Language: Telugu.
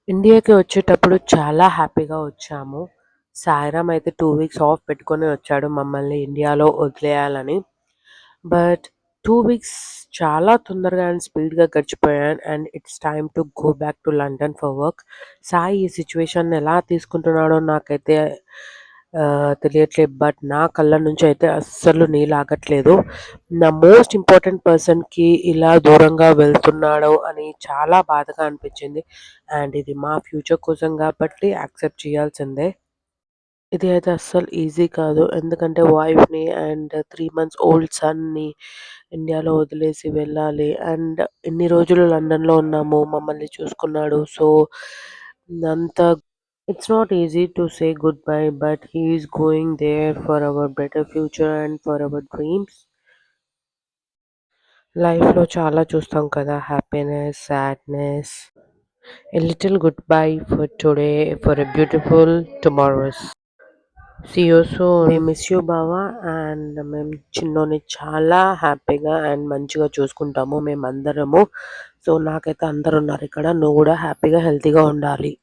ఇండియాకి వచ్చేటప్పుడు చాలా హ్యాపీగా వచ్చాము. సాయిరామ్ అయితే 2 వీక్స్ ఆఫ్ పెట్టుకొని వచ్చాడు మమ్మల్ని ఇండియాలో వదిలేయాలని. బట్ 2 వీక్స్ చాలా తొందరగా అండ్ స్పీడ్‌గా గడిచిపోయాయి. And it's time to go back to London for work. Sai ఈ సిట్యుయేషన్‌ని ఎలా తీసుకుంటున్నాడో నాకైతే తెలియట్లేదు. బట్ నా కళ్ళ నుంచి అయితే అస్సలు నీళ్ళాగట్లేదు. నా మోస్ట్ ఇంపార్టెంట్ పర్సన్‌కి ఇలా దూరంగా వెళ్తున్నాడు అని చాలా బాధగా అనిపించింది. అండ్ ఇది మా ఫ్యూచర్ కోసం కాబట్టి యాక్సెప్ట్ చేయాల్సిందే. ఇది అయితే అస్సలు ఈజీ కాదు. ఎందుకంటే వైఫ్‌ని అండ్ 3 మంత్స్ ఓల్డ్ సన్‌ని ఇండియాలో వదిలేసి వెళ్ళాలి. అండ్ ఇన్ని రోజులు లండన్‌లో ఉన్నాము. మమ్మల్ని చూసుకున్నాడు. సో, అంత it's not easy to say goodbye. But he is going there for our better future and for our dreams. లైఫ్‌లో చాలా చూస్తాం కదా! Happiness, sadness. A little goodbye for today for a beautiful tomorrows. See you soon. We miss you బావ. అండ్ మేము చిన్నోడిని చాలా హ్యాపీగా అండ్ మంచిగా చూసుకుంటాము మేమందరము. సో, నాకైతే అందరున్నారు ఇక్కడ. నువ్వు కూడా హ్యాపీగా, హెల్తీగా ఉండాలి.